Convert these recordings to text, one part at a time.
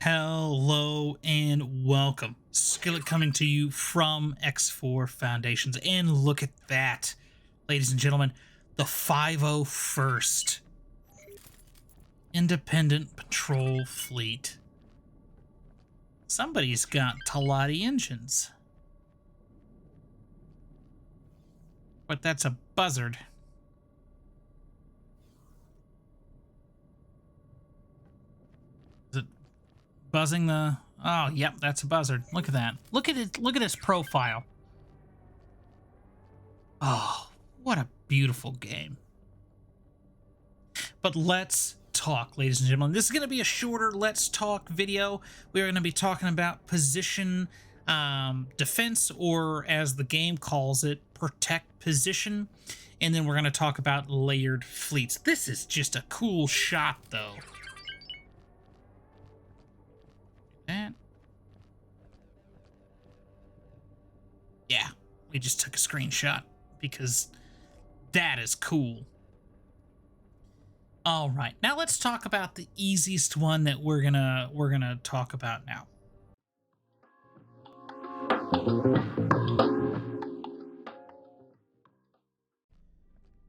Hello and welcome. Skillet coming to you from X4 Foundations. And look at that, ladies and gentlemen, the 501st Independent Patrol Fleet. Somebody's got Talati engines. But that's a buzzard. Is it buzzing the... Oh, yep, that's a buzzard. Look at that. Look at it. Look at its profile. Oh, what a beautiful game. But let's talk, ladies and gentlemen. This is going to be a shorter Let's Talk video. We're going to be talking about position defense, or as the game calls it, protect position. And then we're going to talk about layered fleets. This is just a cool shot, though. That. Yeah, we just took a screenshot because that is cool. All right, now let's talk about the easiest one that we're gonna talk about now.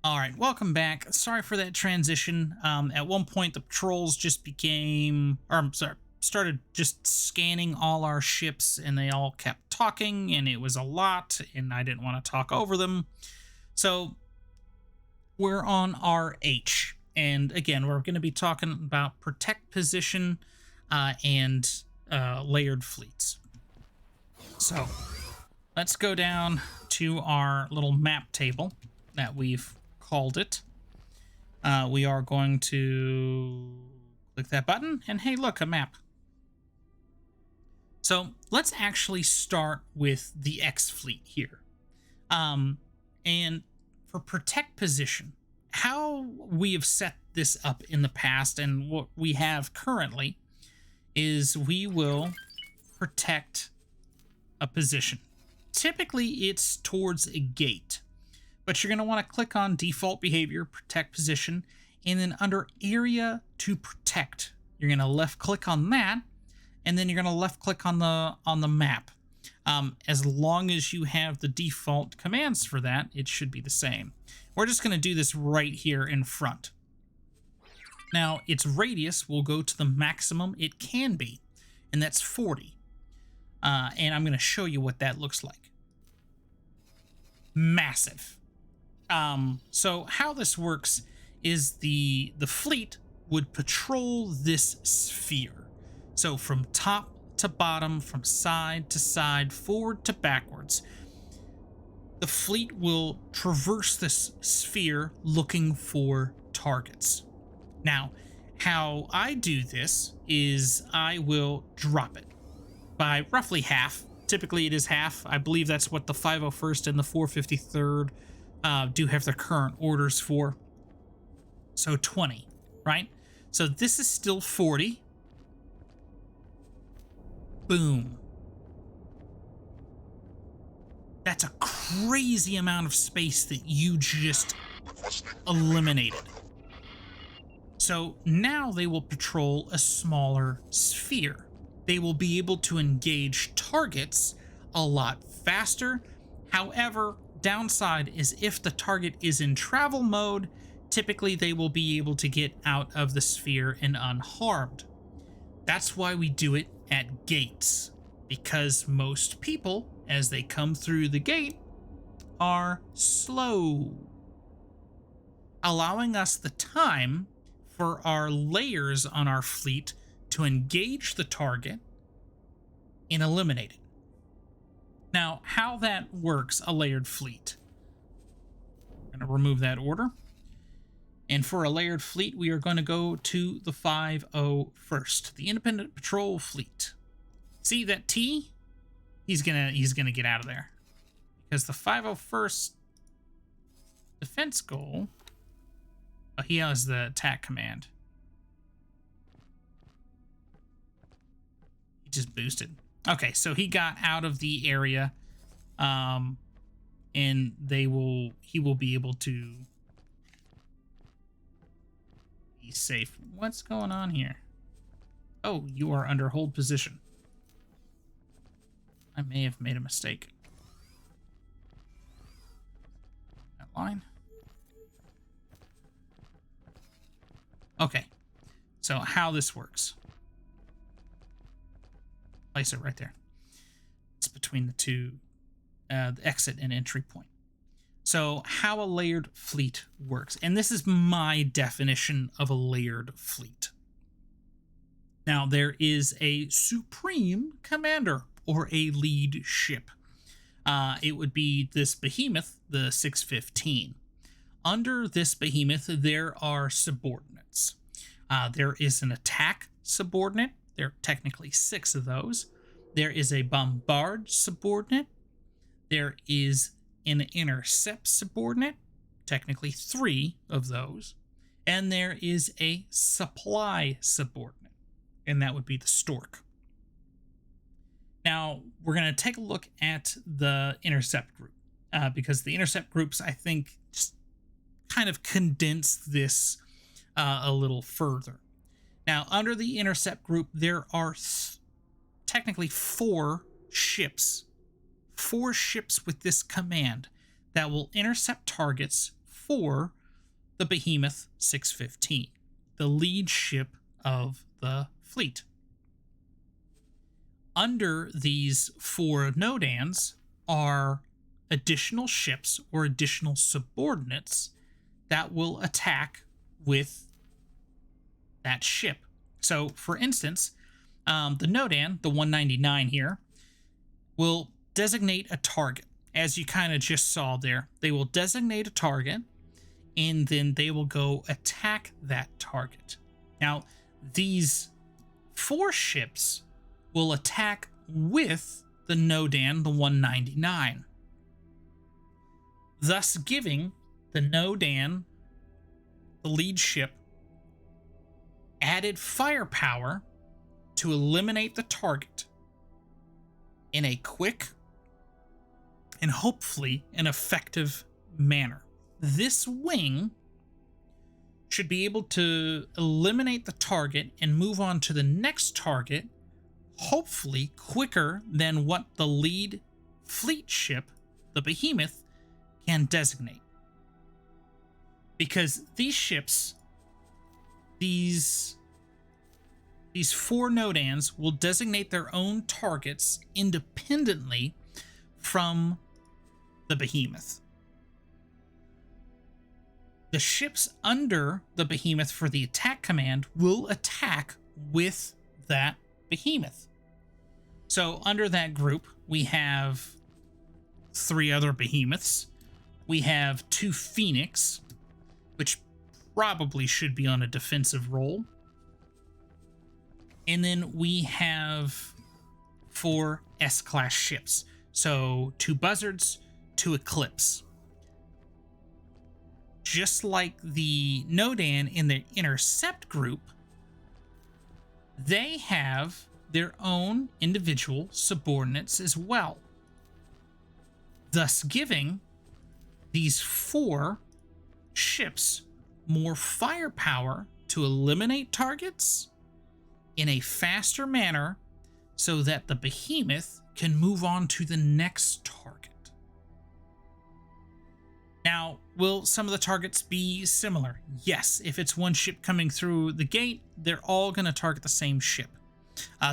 All right, welcome back. Sorry for that transition. At one point, the patrols just became, or I'm sorry, started just scanning all our ships, and they all kept talking, and it was a lot, and I didn't want to talk over them. So we're on RH. And again, we're going to be talking about protect position and layered fleets. So let's go down to our little map table that we've called it. We are going to click that button and hey, look, a map. So let's actually start with the X fleet here. And for protect position, how we have set this up in the past and what we have currently is we will protect a position. Typically, it's towards a gate, but you're going to want to click on default behavior, protect position, and then under area to protect, you're going to left click on that, and then you're going to left click on the map. As long as you have the default commands for that, it should be the same. We're just going to do this right here in front. Now, its radius will go to the maximum it can be, and that's 40. And I'm going to show you what that looks like. Massive. So how this works is the fleet would patrol this sphere. So from top to bottom, from side to side, forward to backwards. The fleet will traverse this sphere looking for targets. Now, how I do this is I will drop it by roughly half. Typically it is half. I believe that's what the 501st and the 453rd do have their current orders for. So 20, right? So this is still 40. Boom. That's a crazy amount of space that you just eliminated. So now they will patrol a smaller sphere. They will be able to engage targets a lot faster. However, downside is if the target is in travel mode, typically they will be able to get out of the sphere and unharmed. That's why we do it at gates, because most people, as they come through the gate, are slow, allowing us the time for our layers on our fleet to engage the target and eliminate it. Now, how that works, a layered fleet. I'm going to remove that order. And for a layered fleet, we are going to go to the 501st, the Independent Patrol Fleet. See that T? He's gonna get out of there because the 501st defense goal. Oh, he has the attack command. He just boosted. Okay, so he got out of the area, and he will be able to be safe. What's going on here? Oh, you are under hold position. I may have made a mistake. That line. Okay. So how this works. Place it right there. It's between the two, the exit and entry point. So how a layered fleet works. And this is my definition of a layered fleet. Now, there is a supreme commander or a lead ship. It would be this behemoth, the 615. Under this behemoth, there are subordinates. There is an attack subordinate. There are technically 6 of those. There is a bombard subordinate. There is an intercept subordinate, technically 3 of those. And there is a supply subordinate, and that would be the stork. Now, we're going to take a look at the intercept group, because the intercept groups, I think, just kind of condense this a little further. Now, under the intercept group, there are technically 4 ships. 4 ships with this command that will intercept targets for the Behemoth 615, the lead ship of the fleet. Under these 4 Nodans are additional ships or additional subordinates that will attack with that ship. So, for instance, the Nodan, the 199 here, will designate a target. As you kind of just saw there, they will designate a target, and then they will go attack that target. Now, these 4 ships will attack with the Nodan, the 199, thus giving the Nodan, the lead ship, added firepower to eliminate the target in a quick and hopefully an effective manner. This wing should be able to eliminate the target and move on to the next target, hopefully quicker than what the lead fleet ship, the Behemoth, can designate. Because these ships, these 4 Nodans will designate their own targets independently from the Behemoth. The ships under the Behemoth for the attack command will attack with that Behemoth. So under that group, we have 3 other Behemoths. We have 2 Phoenix, which probably should be on a defensive role. And then we have 4 S-class ships. So 2 Buzzards, 2 Eclipse. Just like the Nodan in the Intercept group, they have their own individual subordinates as well, thus giving these 4 ships more firepower to eliminate targets in a faster manner so that the Behemoth can move on to the next target. Now, will some of the targets be similar? Yes, if it's one ship coming through the gate, they're all going to target the same ship.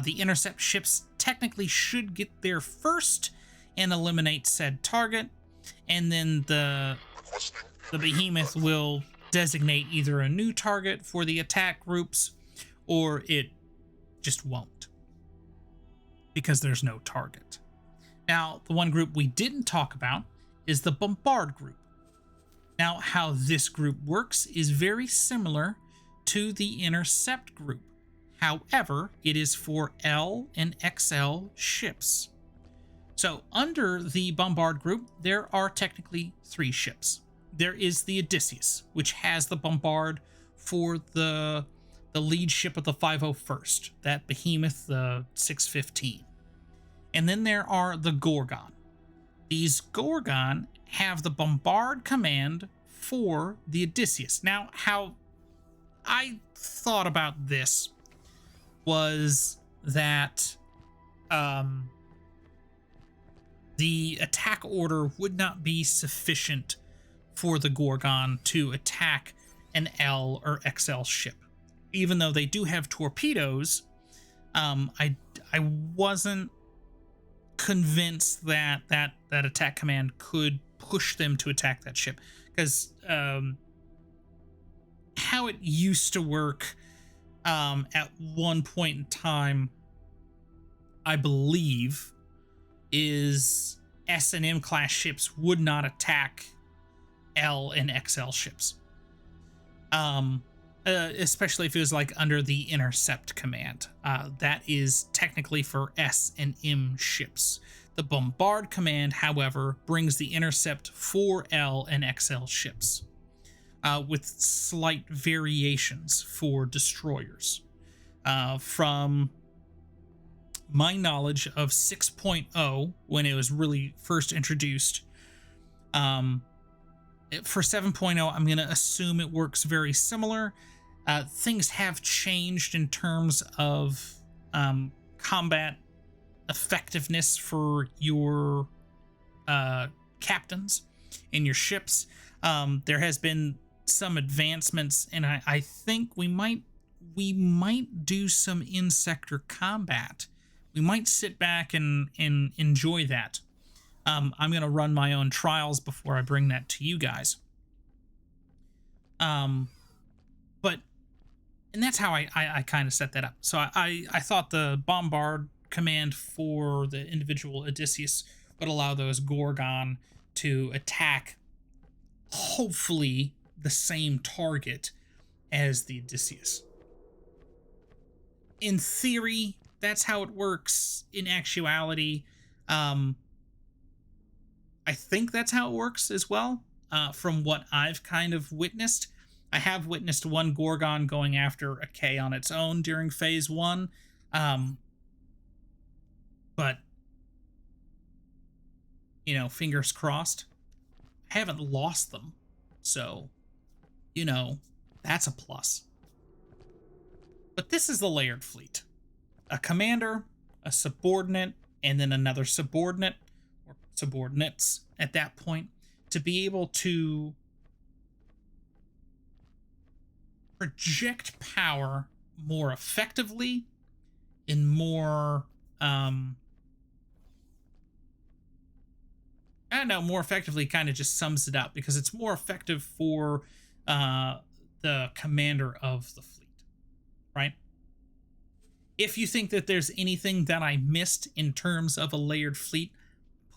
The intercept ships technically should get there first and eliminate said target, and then the Behemoth will designate either a new target for the attack groups, or it just won't, because there's no target. Now, the one group we didn't talk about is the Bombard group. Now, how this group works is very similar to the Intercept group. However, it is for L and XL ships. So under the Bombard group, there are technically 3 ships. There is the Odysseus, which has the Bombard for the lead ship of the 501st, that Behemoth, the 615. And then there are the Gorgon. These Gorgon have the Bombard command for the Odysseus. Now, how I thought about this was that the attack order would not be sufficient for the Gorgon to attack an L or XL ship. Even though they do have torpedoes, I wasn't convinced that attack command could push them to attack that ship, because how it used to work at one point in time, I believe, is S&M class ships would not attack L and XL ships, especially if it was like under the Intercept command. That is technically for S and M ships. The Bombard command, however, brings the Intercept for L and XL ships, with slight variations for destroyers. From my knowledge of 6.0, when it was really first introduced, for 7.0, I'm going to assume it works very similar. Things have changed in terms of combat effectiveness for your captains and your ships. There has been some advancements, and I think we might do some in-sector combat. We might sit back and enjoy that. I'm going to run my own trials before I bring that to you guys. And that's how I kind of set that up. So I thought the Bombard command for the individual Odysseus would allow those Gorgon to attack, hopefully, the same target as the Odysseus. In theory, that's how it works. In actuality, I think that's how it works as well, from what I've kind of witnessed. I have witnessed one Gorgon going after a K on its own during phase 1. But, fingers crossed. I haven't lost them. So, that's a plus. But this is the layered fleet. A commander, a subordinate, and then another subordinate, or subordinates at that point, to be able to project power more effectively and more, more effectively kind of just sums it up, because it's more effective for the commander of the fleet, right? If you think that there's anything that I missed in terms of a layered fleet,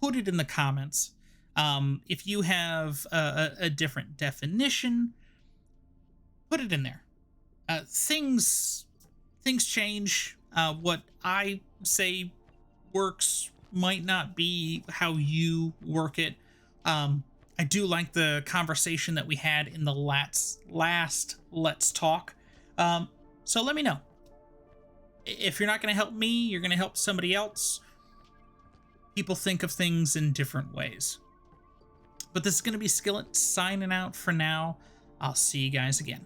put it in the comments. If you have a different definition, put it in there. Things change. What I say works might not be how you work it. I do like the conversation that we had in the last Let's Talk. So let me know. If you're not going to help me, you're going to help somebody else. People think of things in different ways. But this is going to be Skillet signing out for now. I'll see you guys again.